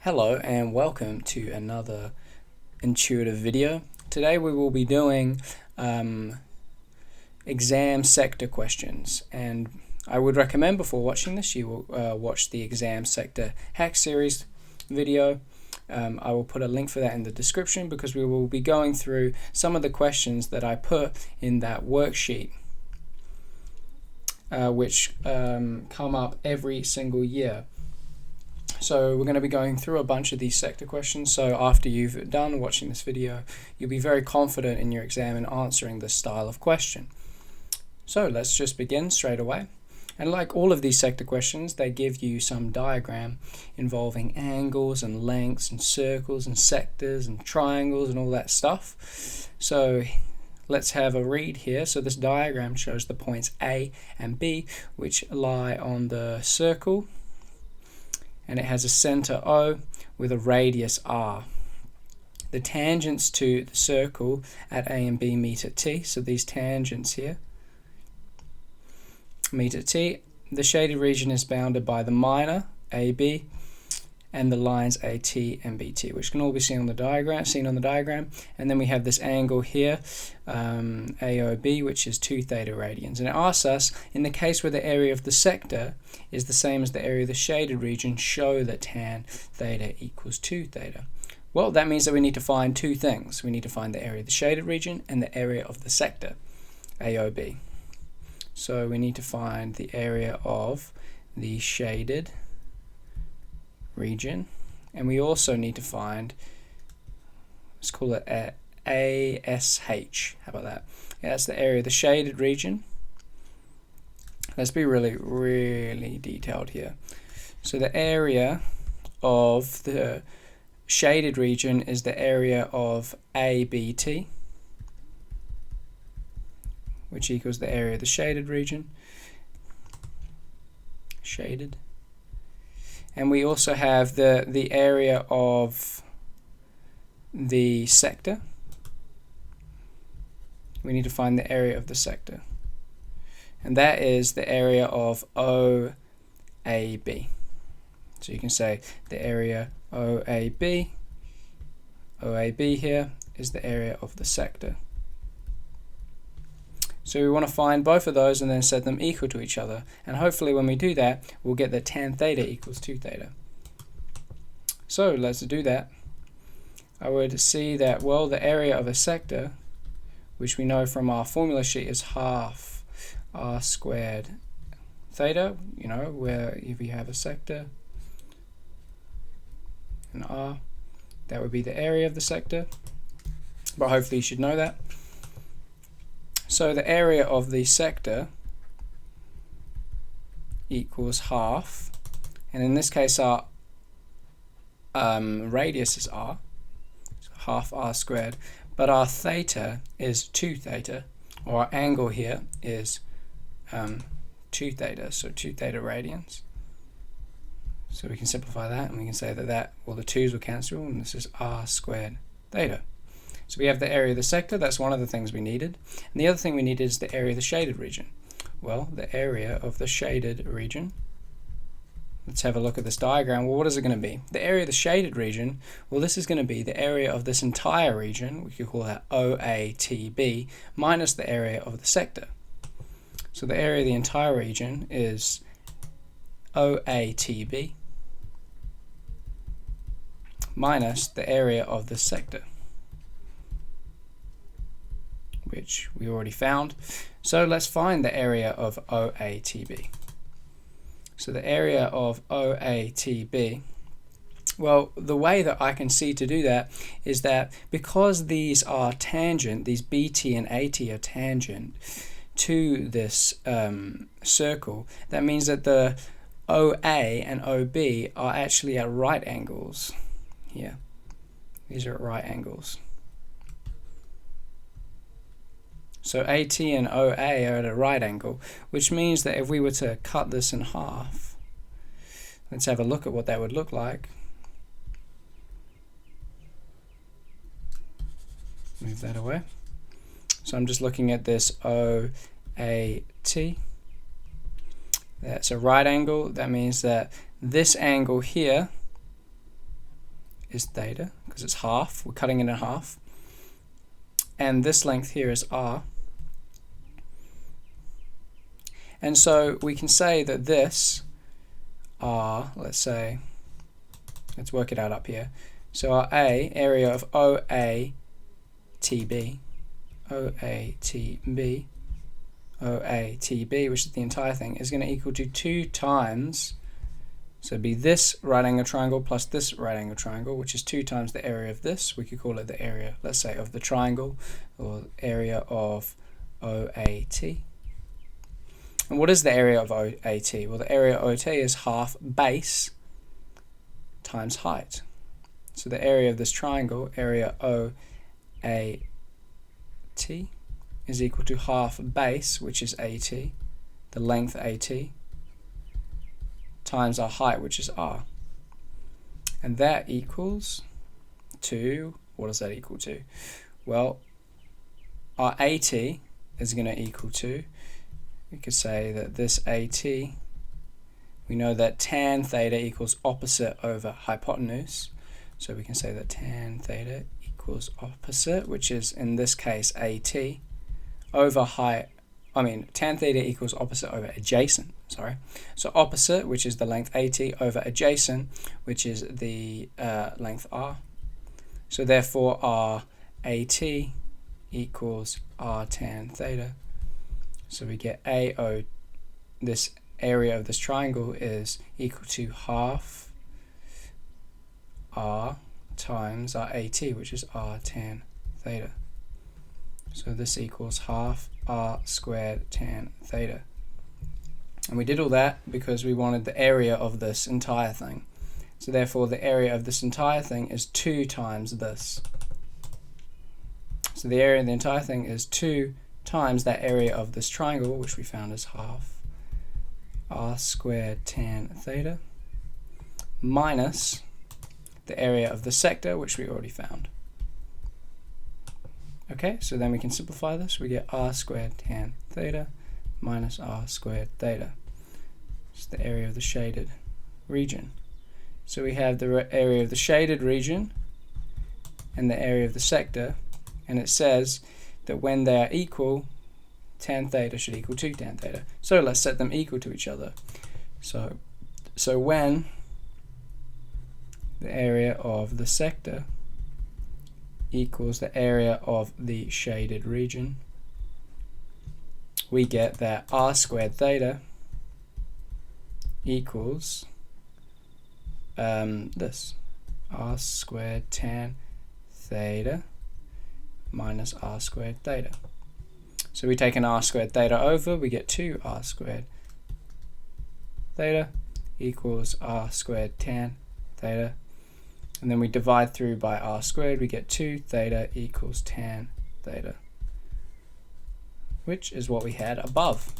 Hello and welcome to another intuitive video. Today we will be doing exam sector questions, and I would recommend before watching this you will watch the exam sector hack series video. I will put a link for that in the description because we will be going through some of the questions that I put in that worksheet which come up every single year. So we're going to be going through a bunch of these sector questions, so after you've done watching this video you'll be very confident in your exam in answering this style of question. So let's just begin straight away. And like all of these sector questions, they give you some diagram involving angles and lengths and circles and sectors and triangles and all that stuff. So let's have a read here. So this diagram shows the points A and B which lie on the circle, and it has a center O with a radius R. The tangents to the circle at A and B meet at T, so these tangents here meet at T. The shaded region is bounded by the minor AB and the lines AT and BT, which can all be seen on the diagram. And then we have this angle here, AOB, which is 2 theta radians. And it asks us, in the case where the area of the sector is the same as the area of the shaded region, show that tan theta equals 2 theta. Well, that means that we need to find two things. We need to find the area of the shaded region and the area of the sector, AOB. So we need to find the area of the shaded region, and we also need to find, let's call it ASH. How about that? Yeah, that's the area of the shaded region. Let's be really detailed here. So the area of the shaded region is the area of ABT, which equals the area of the shaded region, shaded. And we also have the area of the sector. We need to find the area of the sector, and that is the area of OAB. So you can say the area OAB here is the area of the sector. So we want to find both of those and then set them equal to each other, and hopefully when we do that we'll get that tan theta equals 2 theta. So let's do that. I would see that, well, the area of a sector, which we know from our formula sheet, is half r squared theta, you know, where if you have a sector and r, that would be the area of the sector, but hopefully you should know that. So the area of the sector equals half, and in this case our radius is r, so half r squared, but our theta is 2 theta, or our angle here is 2 theta, so 2 theta radians. So we can simplify that and we can say that well, the 2's will cancel and this is r squared theta. So we have the area of the sector, that's one of the things we needed. And the other thing we needed is the area of the shaded region. Well, the area of the shaded region, let's have a look at this diagram. Well, what is it going to be? The area of the shaded region, well, this is going to be the area of this entire region, we could call that OATB, minus the area of the sector. So the area of the entire region is OATB minus the area of the sector, which we already found. So let's find the area of OATB. So the area of OATB, well, the way that I can see to do that is that because these are tangent, these BT and AT are tangent to this circle, that means that the OA and OB are actually at right angles here. These are at right angles. So AT and OA are at a right angle, which means that if we were to cut this in half, let's have a look at what that would look like. Move that away. So I'm just looking at this OAT. That's a right angle. That means that this angle here is theta, because it's half. We're cutting it in half. And this length here is r. And so we can say that this r, let's work it out up here. So our A, area of OATB, which is the entire thing, is going to equal to 2 times, so it'd be this right angle triangle plus this right angle triangle, which is 2 times the area of this. We could call it the area, let's say, of the triangle, or area of OAT. And what is the area of OAT? Well, the area of OAT is half base times height. So the area of this triangle, area OAT, is equal to half base, which is AT, the length AT, times our height, which is r. And that equals to, what does that equal to? Well, our AT is going to equal to, we could say that this AT, we know that tan theta equals opposite over hypotenuse. So we can say that tan theta equals opposite, which is in this case AT, over tan theta equals opposite over adjacent, sorry. So opposite, which is the length AT, over adjacent, which is the length r. So therefore our AT equals r tan theta. So we get AO, this area of this triangle is equal to half r times our AT, which is r tan theta. So this equals half r squared tan theta. And we did all that because we wanted the area of this entire thing. So therefore the area of this entire thing is 2 times this. So the area of the entire thing is 2 times that area of this triangle, which we found is half r squared tan theta, minus the area of the sector, which we already found. Okay, so then we can simplify this. We get r squared tan theta minus r squared theta. It's the area of the shaded region. So we have the area of the shaded region and the area of the sector, and it says that when they are equal, tan theta should equal to tan theta. So let's set them equal to each other. So when the area of the sector equals the area of the shaded region, we get that r squared theta equals this, r squared tan theta minus r squared theta. So we take an r squared theta over, we get 2 r squared theta equals r squared tan theta. And then we divide through by r squared, we get 2 theta equals tan theta, which is what we had above.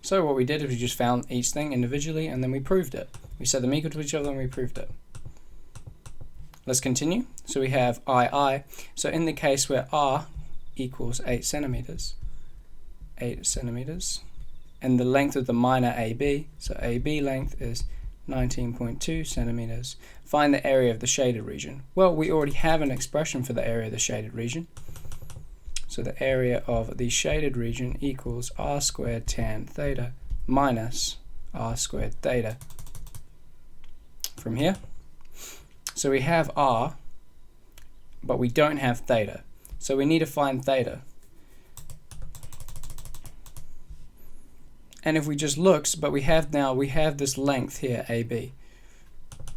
So what we did is we just found each thing individually and then we proved it. We set them equal to each other and we proved it. Let's continue. So we have II. So in the case where r equals 8 centimeters, and the length of the minor AB, so AB length is 19.2 centimeters. Find the area of the shaded region. Well, we already have an expression for the area of the shaded region. So the area of the shaded region equals r squared tan theta minus r squared theta from here. So we have r, but we don't have theta. So we need to find theta. And if we just look, but we have this length here, AB.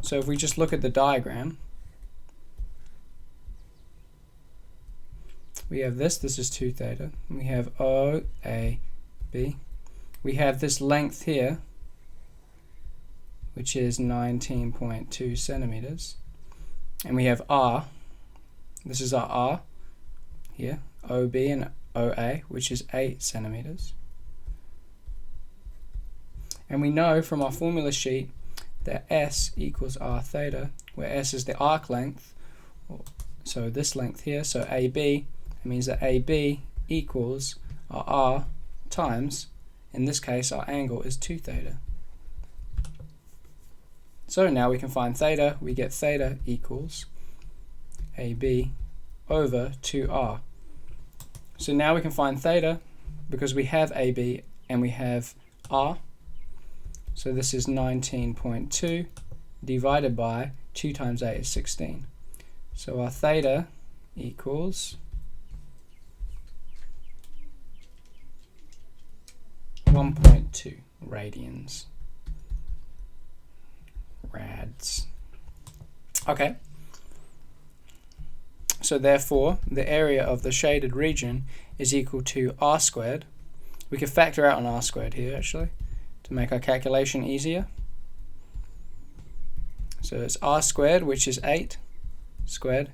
So if we just look at the diagram, we have this is 2 theta. We have OAB. We have this length here, which is 19.2 centimeters. And we have R, this is our R here, OB and OA, which is 8 centimeters. And we know from our formula sheet that S equals R theta, where S is the arc length, so this length here, so AB, it means that AB equals our R times, in this case our angle is 2 theta. So now we can find theta. We get theta equals AB over 2r. So now we can find theta because we have AB and we have r. So this is 19.2 divided by 2 times 8 is 16. So our theta equals 1.2 radians. Rads. Okay. So therefore, the area of the shaded region is equal to r squared. We can factor out an r squared here actually to make our calculation easier. So it's r squared, which is 8 squared,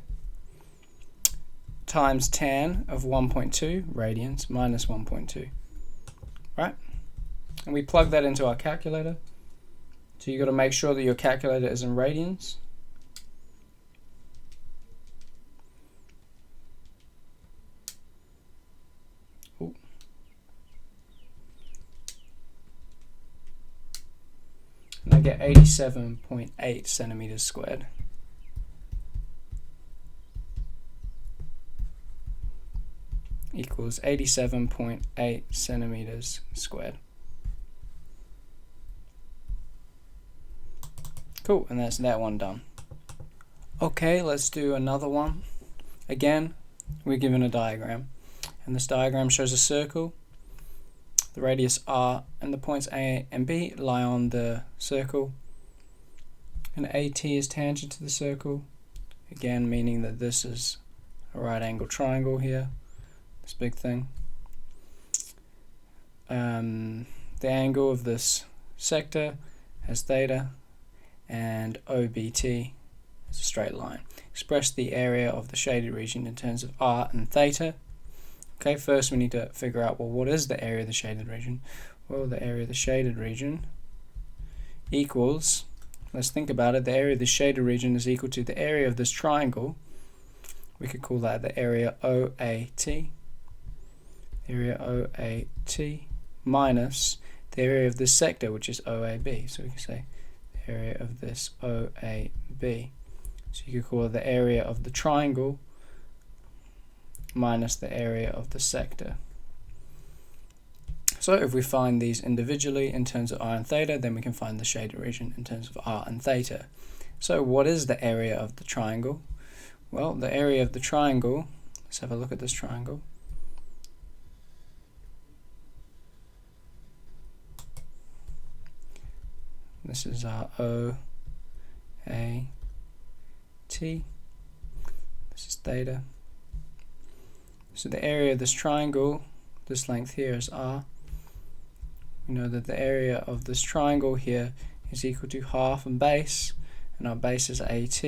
times tan of 1.2 radians minus 1.2. Right? And we plug that into our calculator. So you've got to make sure that your calculator is in radians. Ooh. And I get 87.8 centimeters squared. Equals 87.8 centimeters squared. Cool, and that's that one done. Okay, let's do another one. Again, we're given a diagram, and this diagram shows a circle. The radius r and the points A and B lie on the circle, and AT is tangent to the circle, again meaning that this is a right angle triangle here, this big thing. The angle of this sector has theta, and OBT is a straight line. Express the area of the shaded region in terms of r and theta. Okay, first we need to figure out, well, what is the area of the shaded region? Well, the area of the shaded region equals, let's think about it, the area of the shaded region is equal to the area of this triangle. We could call that the area OAT. Area OAT minus the area of this sector, which is OAB. So we can say area of this OAB. So you could call it the area of the triangle minus the area of the sector. So if we find these individually in terms of r and theta, then we can find the shaded region in terms of r and theta. So what is the area of the triangle? Well, the area of the triangle, let's have a look at this triangle. This is our OAT. This is theta. So the area of this triangle, this length here is r. We know that the area of this triangle here is equal to half and base, and our base is AT,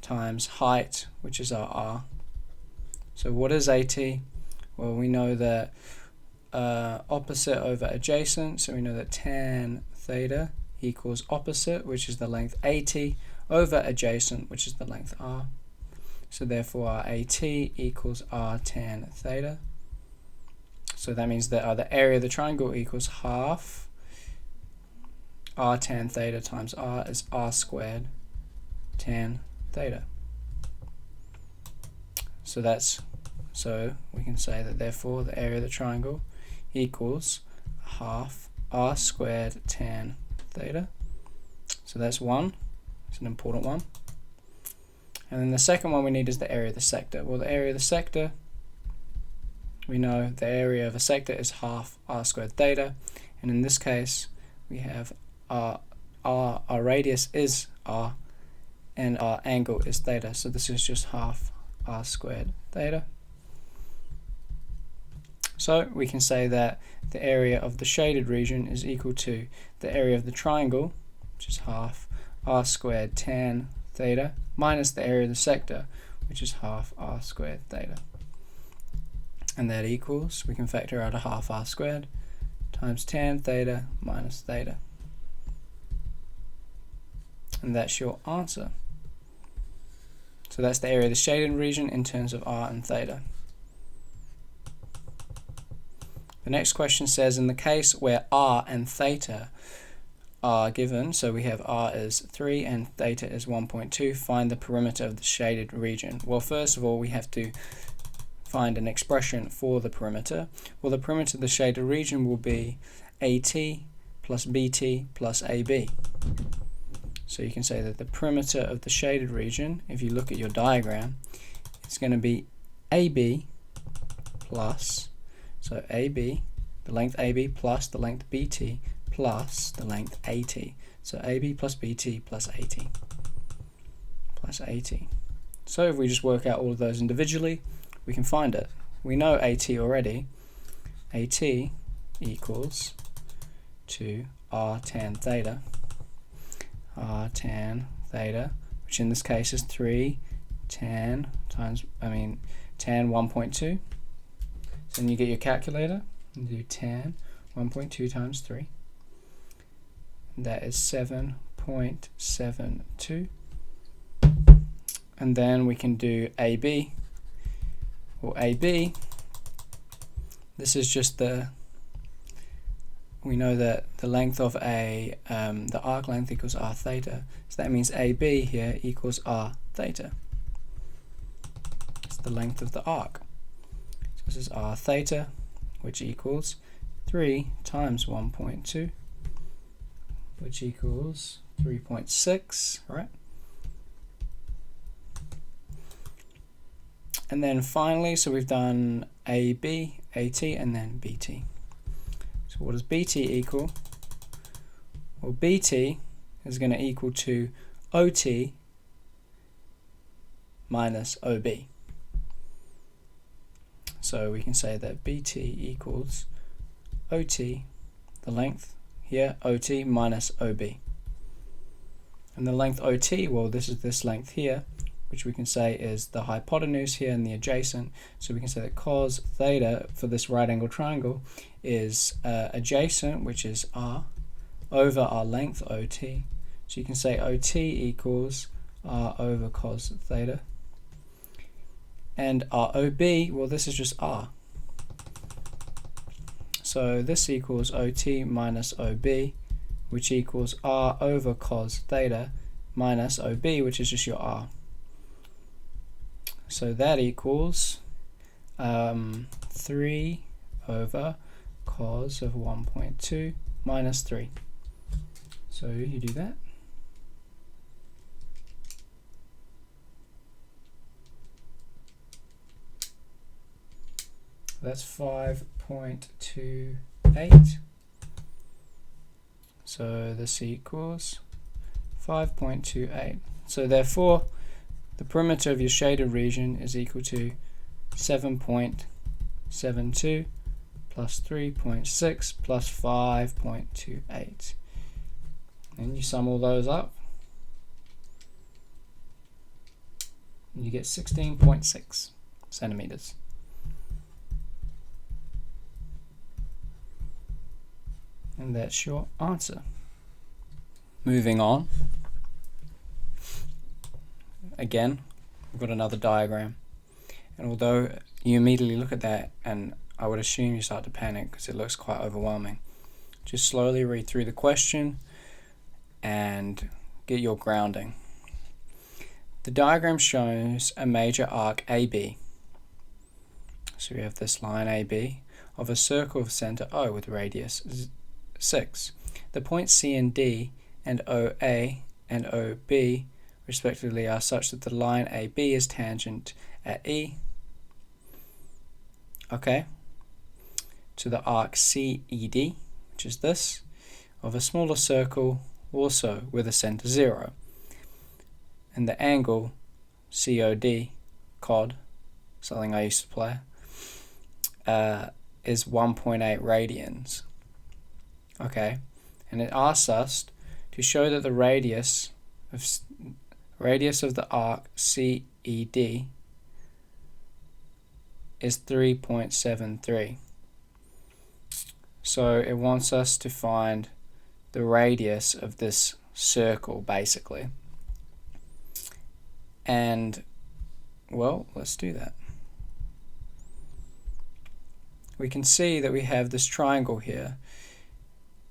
times height, which is our r. So what is AT? Well, we know that opposite over adjacent, so we know that tan theta equals opposite, which is the length AT, over adjacent, which is the length r. So therefore our AT equals r tan theta. So that means that the area of the triangle equals half r tan theta times r is r squared tan theta. So we can say that therefore the area of the triangle equals half r squared tan theta. So that's one. It's an important one. And then the second one we need is the area of the sector. Well, the area of the sector, we know the area of a sector is half r squared theta, and in this case we have our radius is r and our angle is theta, so this is just half r squared theta. So we can say that the area of the shaded region is equal to the area of the triangle, which is half r squared tan theta, minus the area of the sector, which is half r squared theta. And that equals, we can factor out a half r squared times tan theta minus theta. And that's your answer. So that's the area of the shaded region in terms of r and theta. The next question says, in the case where r and theta are given, so we have r is 3 and theta is 1.2. Find the perimeter of the shaded region. Well, first of all, we have to find an expression for the perimeter. Well, the perimeter of the shaded region will be AT plus BT plus AB. So you can say that the perimeter of the shaded region, if you look at your diagram, it's going to be AB plus, so AB, the length AB plus the length BT plus the length AT. So AB plus BT plus AT plus AT. So if we just work out all of those individually, we can find it. We know AT already. AT equals to R tan theta. R tan theta, which in this case is 3 tan times, tan 1.2. So then you get your calculator and do tan 1.2 times 3. And that is 7.72. And then we can do AB. Well, AB, this is just we know that the length of the arc length equals r theta, so that means AB here equals r theta. It's the length of the arc. So this is r theta, which equals 3 times 1.2, which equals 3.6, right? And then finally, so we've done AB, AT, and then BT. So what does BT equal? Well, BT is going to equal to OT minus OB. So we can say that BT equals OT, the length here, OT minus OB. And the length OT, well, this is this length here, which we can say is the hypotenuse here and the adjacent. So we can say that cos theta for this right angle triangle is adjacent, which is r, over our length OT. So you can say OT equals r over cos theta. And our OB, well, this is just r. So this equals OT minus OB, which equals r over cos theta minus OB, which is just your r. So that equals 3 over cos of 1.2 minus 3. So you do that. That's 5.28. So this equals 5.28. So therefore, the perimeter of your shaded region is equal to 7.72 plus 3.6 plus 5.28. And you sum all those up, and you get 16.6 centimeters. And that's your answer. Moving on. Again, we've got another diagram, and although you immediately look at that and I would assume you start to panic because it looks quite overwhelming, just slowly read through the question and get your grounding. The diagram shows a major arc AB. So we have this line AB of a circle of center O with radius 6. The points C and D and OA and OB respectively are such that the line AB is tangent at E, okay, to the arc CED, which is this, of a smaller circle also with a center 0. And the angle COD, something I used to play, is 1.8 radians. Okay, and it asks us to show that the radius of the arc CED is 3.73. So it wants us to find the radius of this circle, basically. And, well, let's do that. We can see that we have this triangle here,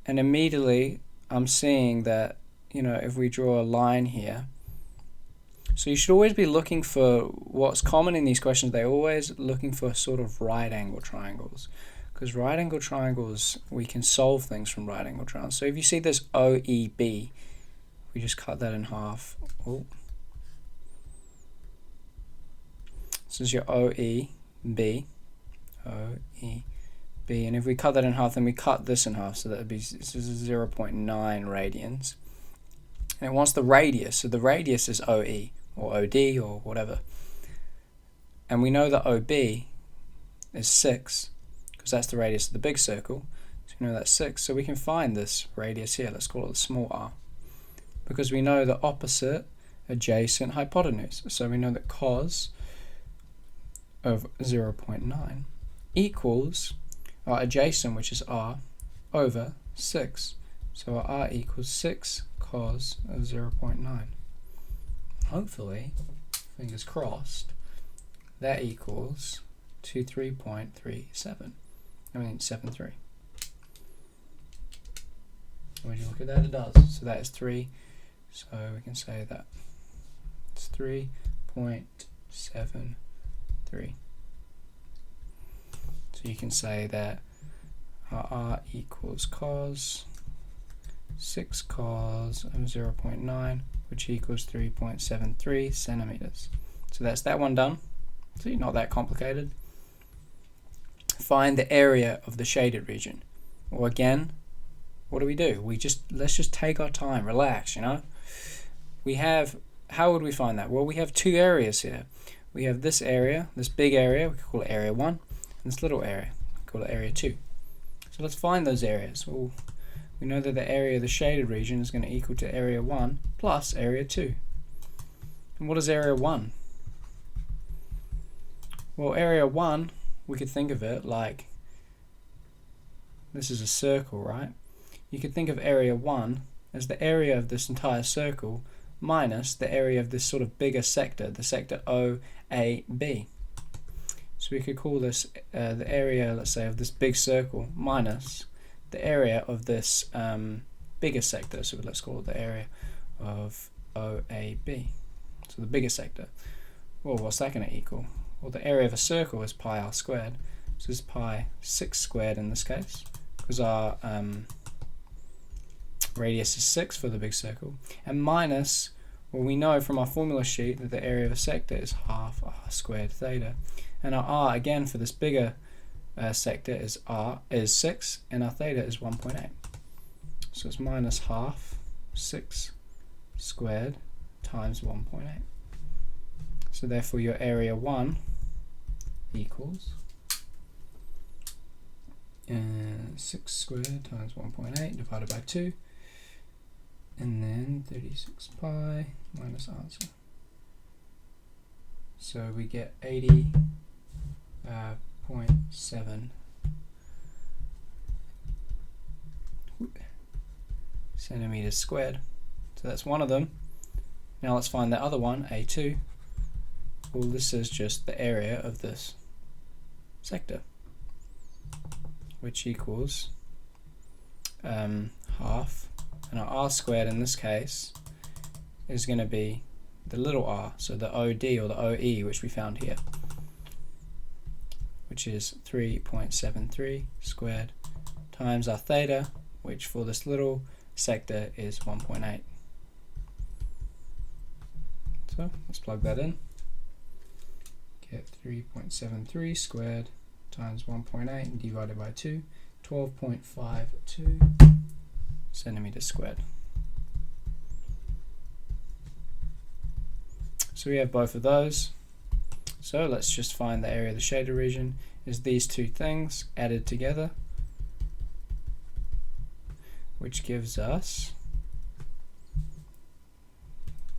and immediately I'm seeing that, if we draw a line here, so you should always be looking for what's common in these questions. They're always looking for sort of right angle triangles, because right angle triangles, we can solve things from right angle triangles. So if you see this OEB, we just cut that in half. Oh. This is your OEB, OEB, and if we cut that in half, then we cut this in half, so that would be 0.9 radians. And it wants the radius, so the radius is OE, or OD, or whatever. And we know that OB is 6, because that's the radius of the big circle, so we know that's 6, so we can find this radius here, let's call it the small r, because we know the opposite, adjacent, hypotenuse. So we know that cos of 0.9 equals our adjacent, which is r, over 6. So our r equals 6 cos of 0.9. Hopefully, fingers crossed, that equals 23.37. 73. When you look at that, it does. So that is 3. So we can say that it's 3.73. So you can say that our r equals cos 6 cos of 0.9, which equals 3.73 centimeters. So that's that one done. So not that complicated. Find the area of the shaded region. Well, again, what do? Let's just take our time, relax, how would we find that? Well, we have two areas here. We have this area, this big area, we can call it area 1, and this little area, we call it area 2. So let's find those areas. Well, we know that the area of the shaded region is going to equal to area 1 plus area 2. And what is area 1? Well, area 1, we could think of it like, this is a circle, right? You could think of area 1 as the area of this entire circle minus the area of this sort of bigger sector, the sector OAB. So we could call this the area, let's say, of this big circle minus the area of this bigger sector. So let's call it the area of OAB. So the bigger sector. Well, what's that going to equal? Well, the area of a circle is pi r squared. So it's pi 6 squared in this case, because our radius is 6 for the big circle. And minus, well, we know from our formula sheet that the area of a sector is half r squared theta. And our r, again, for this bigger sector is 6, and our theta is 1.8. So it's minus half 6 squared times 1.8. So therefore your area 1 equals 6 squared times 1.8 divided by 2, and then 36 pi minus answer. So we get 80.7 centimeters squared. So that's one of them. Now let's find the other one, A2. Well, this is just the area of this sector, which equals half, and our r squared in this case is going to be the little r, so the OD or the OE, which we found here, which is 3.73 squared times our theta, which for this little sector is 1.8. So let's plug that in. Get 3.73 squared times 1.8 divided by 2, 12.52 centimeters squared. So we have both of those. So let's just find the area of the shaded region is these two things added together, which gives us,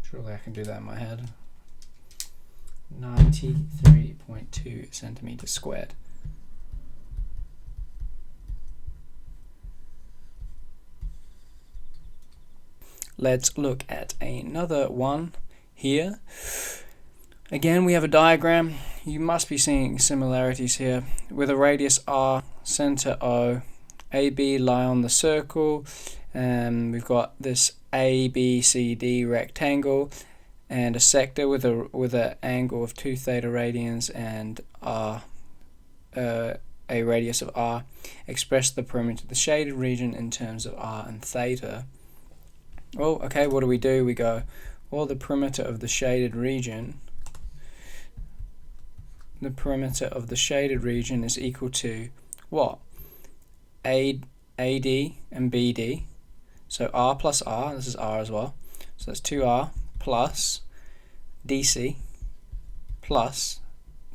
surely I can do that in my head, 93.2 centimeters squared. Let's look at another one here. Again, we have a diagram. You must be seeing similarities here with a radius r, center O, AB lie on the circle, and we've got this ABCD rectangle and a sector with an angle of 2 theta radians and r, a radius of r. Express the perimeter of the shaded region in terms of r and theta. Well, okay, what do? We go, well, the perimeter of the shaded region is equal to what? AD and BD, so R plus R, this is R as well, so that's 2R plus DC plus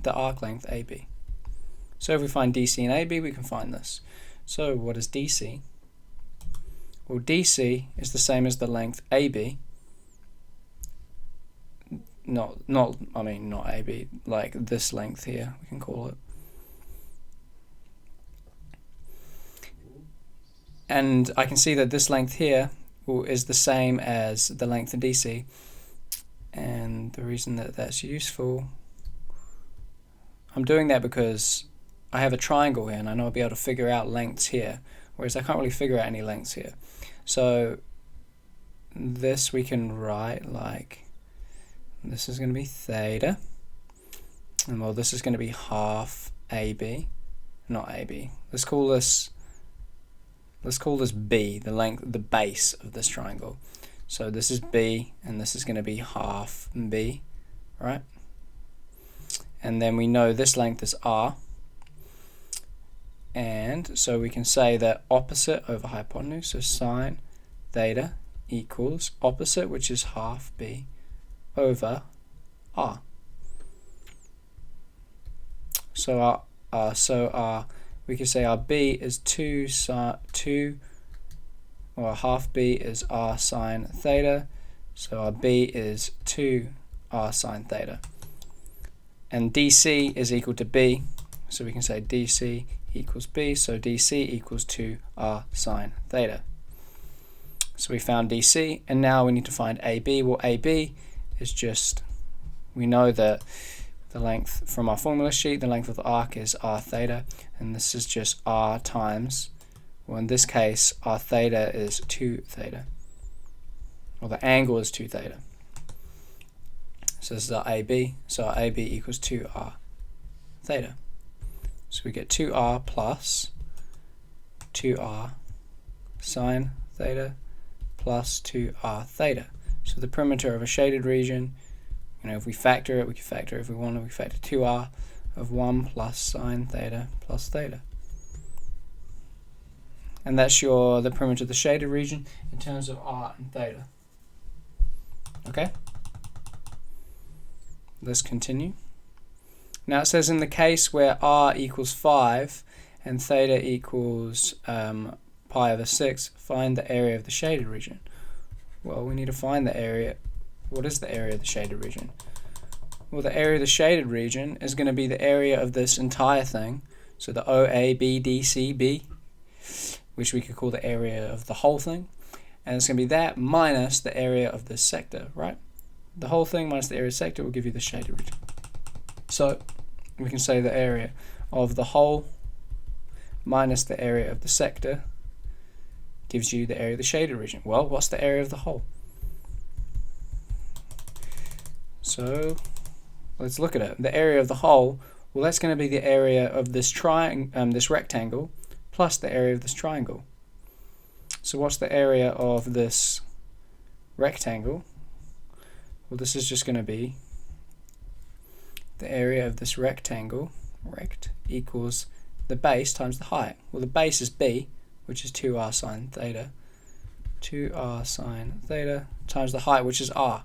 the arc length AB. So if we find DC and AB, we can find this. So what is DC? Well, DC is the same as the length AB, not AB, like this length here, we can call it. And I can see that this length here is the same as the length of DC. And the reason that that's useful, I'm doing that because I have a triangle here and I know I'll be able to figure out lengths here, whereas I can't really figure out any lengths here. So this we can write like, this is going to be theta, and well, this is going to be half AB, not AB. Let's call this B, the length, the base of this triangle. So this is B, and this is going to be half B, right? And then we know this length is R, and so we can say that opposite over hypotenuse, so sine theta equals opposite, which is half B, over R. So we can say our B is half B is R sine theta, so our B is 2 R sine theta. And DC is equal to B, so we can say DC equals B, so DC equals 2 R sine theta. So we found DC, and now we need to find AB. Well, AB is just, we know that the length from our formula sheet, the length of the arc is R theta, and this is just R times, well, in this case, our theta is 2 theta, or the angle is 2 theta. So this is our AB, so our AB equals 2R theta. So we get 2R plus 2R sine theta plus 2R theta. So the perimeter of a shaded region, if we factor it, we can factor it if we want to, we factor 2R of 1 plus sine theta plus theta. And that's the perimeter of the shaded region in terms of R and theta. Okay? Let's continue. Now it says in the case where R equals 5 and theta equals pi over 6, find the area of the shaded region. Well, we need to find the area. What is the area of the shaded region? Well, the area of the shaded region is going to be the area of this entire thing. So the OABDCB, which we could call the area of the whole thing. And it's going to be that minus the area of this sector, right? The whole thing minus the area of the sector will give you the shaded region. So we can say the area of the whole minus the area of the sector gives you the area of the shaded region. Well, what's the area of the whole? So let's look at it. The area of the whole, well, that's going to be the area of this this rectangle plus the area of this triangle. So what's the area of this rectangle? Well, this is just going to be the area of this rectangle, rect, equals the base times the height. Well, the base is B, which is 2R sine theta. 2R sine theta times the height, which is R.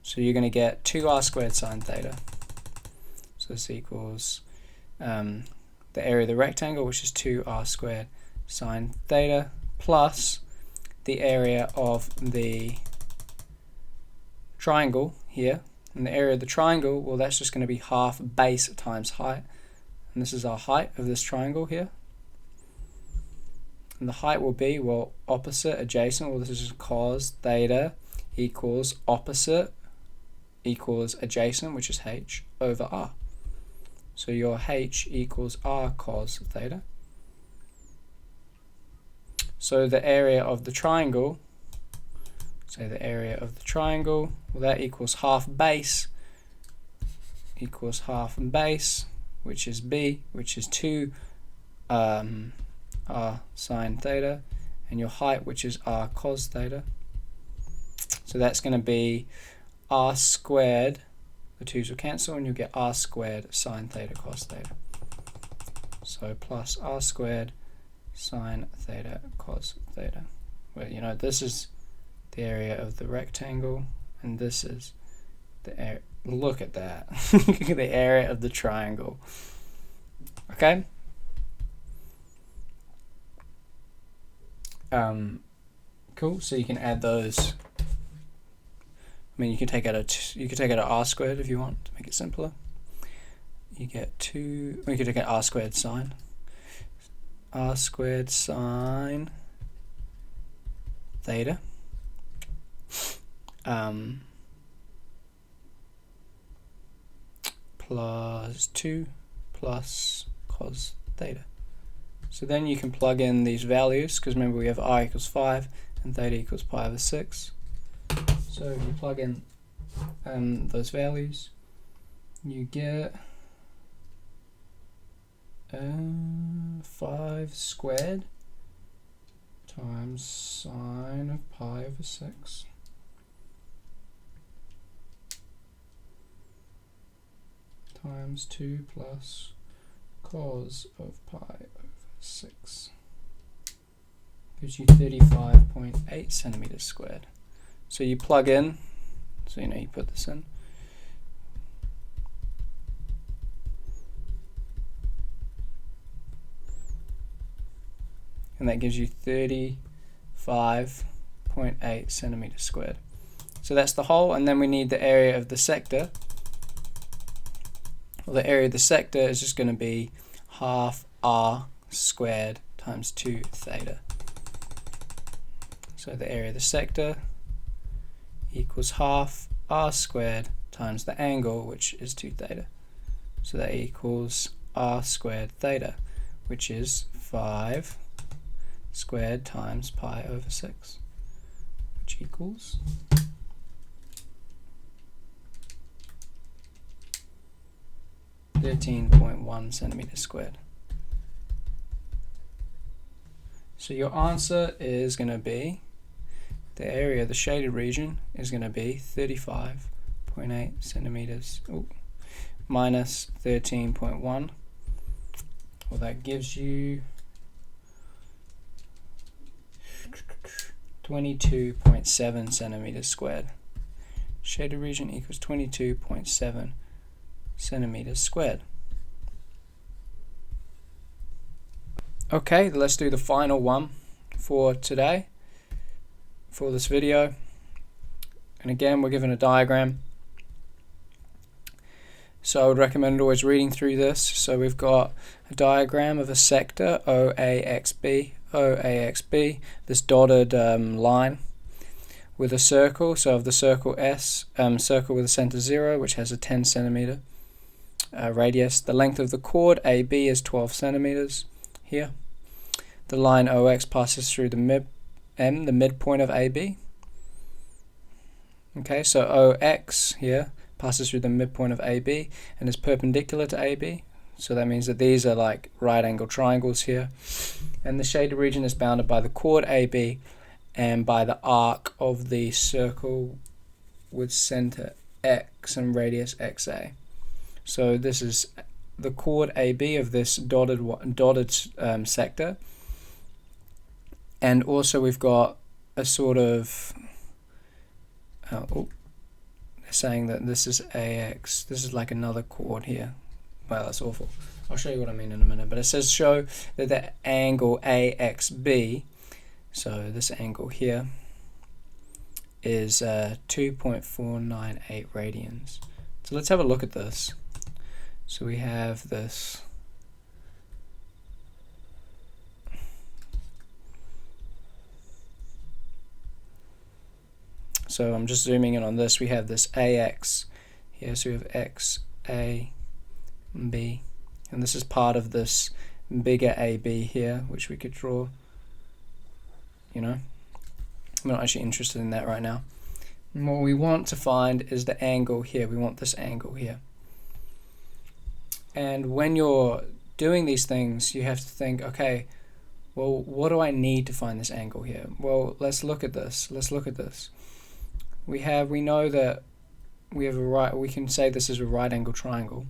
So you're going to get 2R squared sine theta. So this equals the area of the rectangle, which is 2R squared sine theta, plus the area of the triangle here. And the area of the triangle, well, that's just going to be half base times height. And this is our height of this triangle here. And the height will be, well, opposite, adjacent. Well, this is just cos theta equals opposite equals adjacent, which is h, over r. So your h equals r cos theta. So the area of the triangle, say the area of the triangle, well, that equals half base, equals half base, which is b, which is 2 r sine theta, and your height, which is r cos theta. So that's going to be r squared, the 2's will cancel, and you'll get r squared sine theta cos theta. So plus r squared sine theta cos theta. Well, you know, this is the area of the rectangle, and this is the area. Look at that. The area of the triangle. Okay? Cool. So you can add those. I mean, you can take out a r squared if you want to make it simpler. You get 2. We could take an r squared sine. R squared sine theta. Plus 2 plus cos theta. So then you can plug in these values, because remember we have r equals 5 and theta equals pi over 6. So if you plug in those values, you get 5 squared times sine of pi over 6 times 2 plus cos of pi over 6 gives you 35.8 centimeters squared. So you plug in, so you know you put this in. And that gives you 35.8 centimeters squared. So that's the whole, and then we need the area of the sector. Well, the area of the sector is just going to be half r squared times 2 theta. So the area of the sector equals half r squared times the angle, which is 2 theta. So that equals r squared theta, which is 5 squared times pi over 6, which equals 13.1 centimeters squared. So your answer is going to be, the area of the shaded region is going to be 35.8 centimeters minus 13.1. Well, that gives you 22.7 centimeters squared. Shaded region equals 22.7 centimeters squared. Okay, let's do the final one for today, for this video. And again, we're given a diagram. So I would recommend always reading through this. So we've got a diagram of a sector OAXB, this dotted line with a circle. So of the circle S, circle with a center 0, which has a 10 centimeter radius. The length of the chord AB is 12 centimeters here. The line OX passes through the midpoint of AB. Okay, so OX here passes through the midpoint of AB and is perpendicular to AB. So that means that these are like right angle triangles here. And the shaded region is bounded by the chord AB and by the arc of the circle with center X and radius XA. So this is the chord AB of this dotted sector. And also we've got a sort of saying that this is AX. This is like another chord here. Wow, that's awful. I'll show you what I mean in a minute. But it says show that the angle AXB, so this angle here, is 2.498 radians. So let's have a look at this. So we have this. So I'm just zooming in on this. We have this AX here. So we have X, A, B. And this is part of this bigger AB here, which we could draw. you know. We're not actually interested in that right now. And what we want to find is the angle here. We want this angle here. And when you're doing these things, you have to think, okay, well, what do I need to find this angle here? Well, let's look at this. Let's look at this. We know that we can say this is a right angle triangle.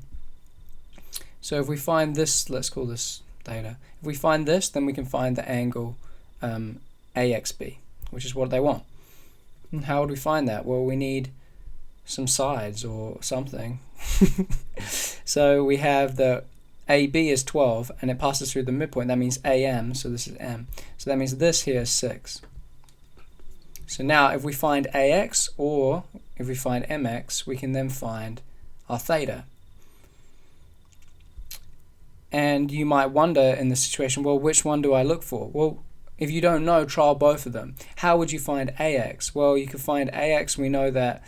So if we find this, let's call this theta. If we find this, then we can find the angle AXB, which is what they want. And how would we find that? Well, we need some sides or something. So we have the AB is 12 and it passes through the midpoint. That means AM, so this is M. So that means this here is 6. So now if we find AX or if we find MX, we can then find our theta. And you might wonder in this situation, well, which one do I look for? Well, if you don't know, trial both of them. How would you find AX? Well, you can find AX. We know that,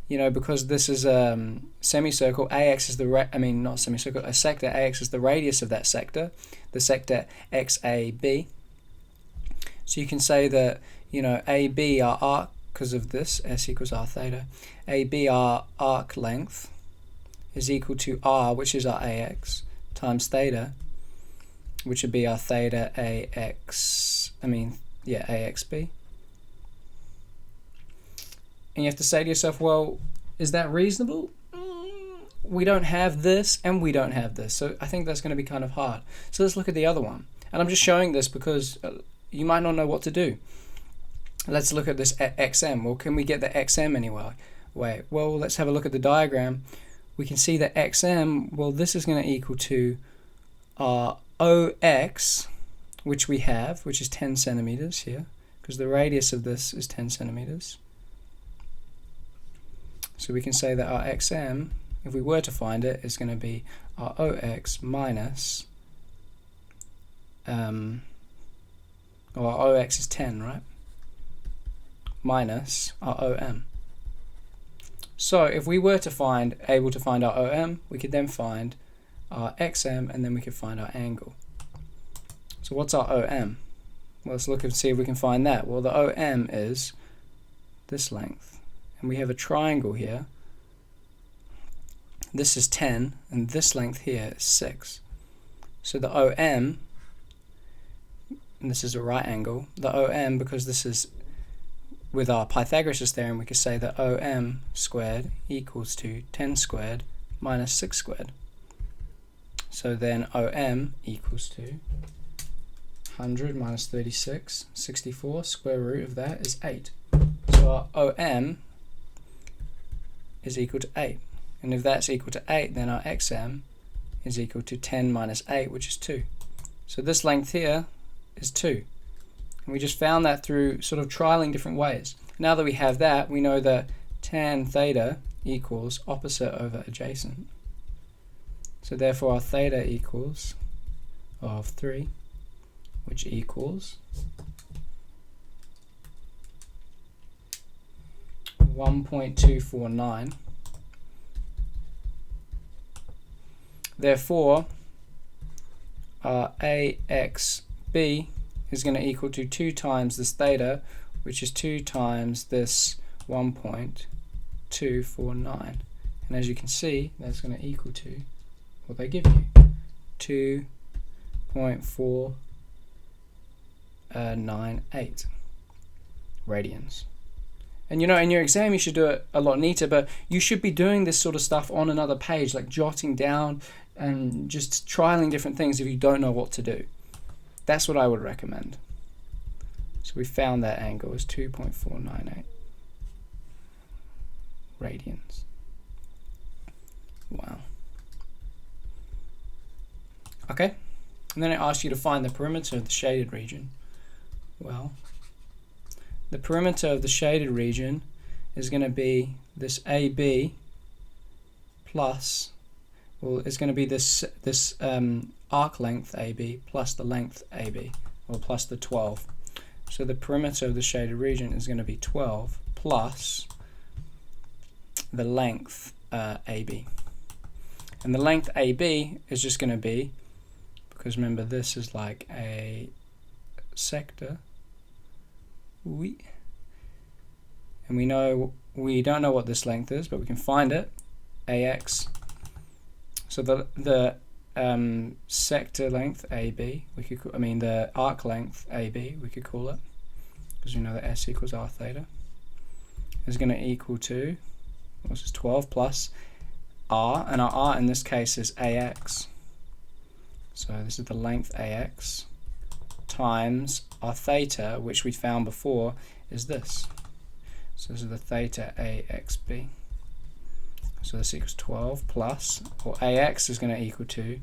because this is a semicircle, AX is not semicircle, a sector, AX is the radius of that sector, the sector XAB. So you can say that, AB, our arc, because of this, S equals R theta, AB, our arc length, is equal to R, which is our AX, times theta, which would be our theta AXB. And you have to say to yourself, well, is that reasonable? We don't have this and we don't have this. So I think that's going to be kind of hard. So let's look at the other one. And I'm just showing this because you might not know what to do. Let's look at this XM. Well, can we get the XM anyway? Well, let's have a look at the diagram. We can see that XM, well, this is going to equal to our OX, which we have, which is 10 centimeters here, because the radius of this is 10 centimeters. So we can say that our XM, if we were to find it, is going to be our OX minus, our OX is 10, right? Minus our OM. So if we were to able to find our OM, we could then find our XM and then we could find our angle. So what's our OM? Well, let's look and see if we can find that. Well, the OM is this length. And we have a triangle here. This is 10 and this length here is 6. So the OM, and this is a right angle, the OM, because this is with our Pythagoras' theorem, we could say that OM squared equals to 10 squared minus 6 squared. So then OM equals to 100 minus 36, 64, square root of that is 8. So our OM is equal to 8. And if that's equal to 8, then our XM is equal to 10 minus 8, which is 2. So this length here is 2. And we just found that through sort of trialing different ways. Now that we have that, we know that tan theta equals opposite over adjacent. So therefore our theta equals of 3, which equals 1.249. Therefore, our AXB is going to equal to 2 times this theta, which is 2 times this 1.249. And as you can see, that's going to equal to what they give you, 2.498 radians. And in your exam you should do it a lot neater, but you should be doing this sort of stuff on another page, like jotting down and just trialing different things if you don't know what to do. That's what I would recommend. So we found that angle is 2.498 radians. Wow. Okay, and then it asks you to find the perimeter of the shaded region. Well, the perimeter of the shaded region is going to be this AB plus, well, it's going to be this arc length AB plus the length AB, or plus the 12. So the perimeter of the shaded region is going to be 12 plus the length AB. And the length AB is just going to be, because remember this is like a sector, and we don't know what this length is, but we can find it, AX. So the sector length AB, the arc length AB, we could call it, because we know that S equals R theta, is going to equal to, this is 12 plus R, and our R in this case is AX. So this is the length AX times our theta, which we found before, is this. So this is the theta AXB. So this equals 12 plus, or AX is going to equal to,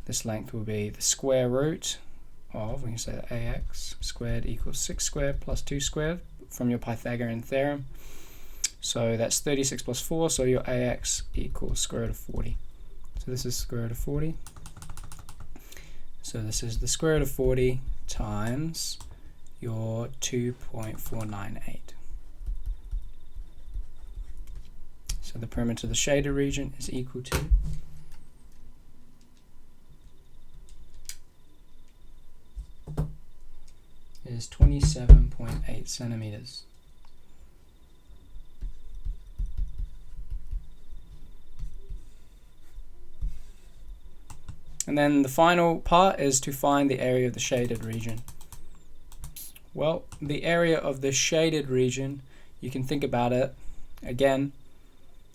this length will be the square root of, we can say that AX squared equals 6 squared plus 2 squared from your Pythagorean theorem. So that's 36 plus 4, so your AX equals square root of 40. So this is square root of 40. So this is the square root of 40 times your 2.498. So the perimeter of the shaded region is equal to is 27.8 centimeters. And then the final part is to find the area of the shaded region. Well, the area of the shaded region, you can think about it, again,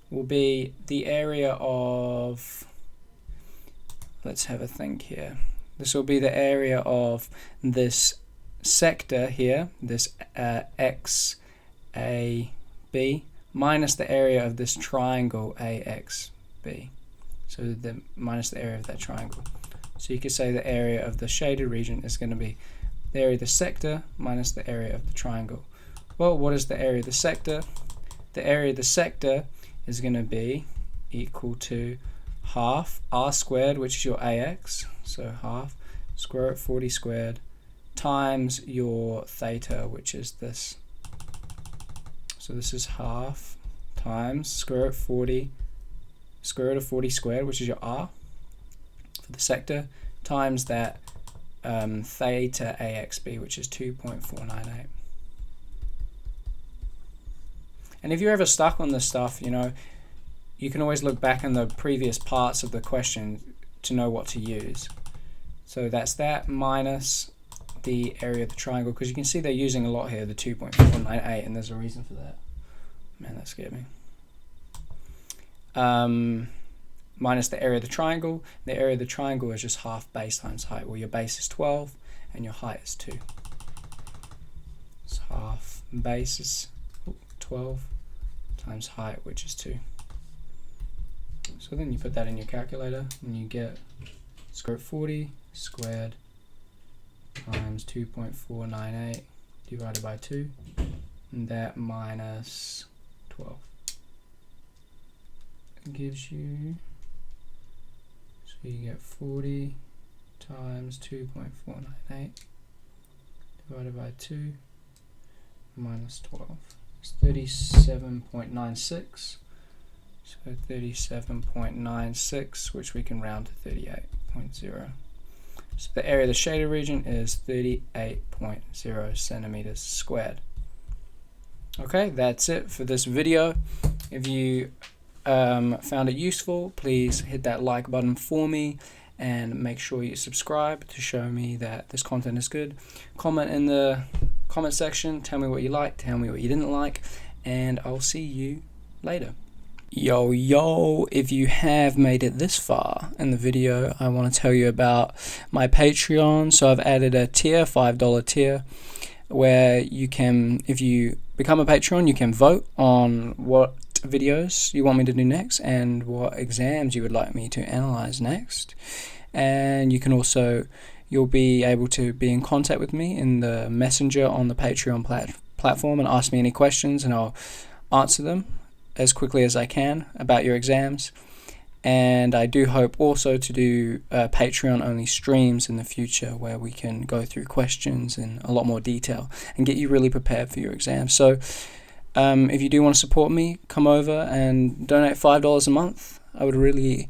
will be the area of, let's have a think here. This will be the area of this sector here, this XAB, minus the area of this triangle AXB. So minus the area of that triangle. So you could say the area of the shaded region is going to be the area of the sector minus the area of the triangle. Well, what is the area of the sector? The area of the sector is going to be equal to half R squared, which is your AX, so half square root of 40 squared, times your theta, which is this. So this is half times square root of 40 squared, which is your R for the sector, times that theta AXB, which is 2.498. And if you're ever stuck on this stuff, you can always look back in the previous parts of the question to know what to use. So that's that minus the area of the triangle, because you can see they're using a lot here, the 2.498, and there's a reason for that. Man, that scared me. Minus the area of the triangle. The area of the triangle is just half base times height. Well, your base is 12 and your height is 2. So half base is 12 times height, which is 2. So then you put that in your calculator and you get square root of 40 squared times 2.498 divided by 2, and that minus 12 gives you, so you get 40 times 2.498 divided by 2 minus 12. It's 37.96. So 37.96, which we can round to 38.0. So the area of the shaded region is 38.0 centimeters squared. Okay, that's it for this video. If you found it useful, please hit that like button for me and make sure you subscribe to show me that this content is good. Comment in the comment section, tell me what you liked, tell me what you didn't like, and I'll see you later. Yo, if you have made it this far in the video, I want to tell you about my Patreon. So I've added a tier, $5 tier, where you can, if you become a Patreon, you can vote on what videos you want me to do next and what exams you would like me to analyze next. And you can also, you'll be able to be in contact with me in the messenger on the Patreon platform and ask me any questions, and I'll answer them as quickly as I can about your exams. And I do hope also to do Patreon only streams in the future where we can go through questions in a lot more detail and get you really prepared for your exams. So if you do want to support me, come over and donate $5 a month. I would really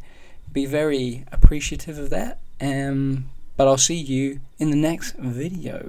be very appreciative of that. But I'll see you in the next video.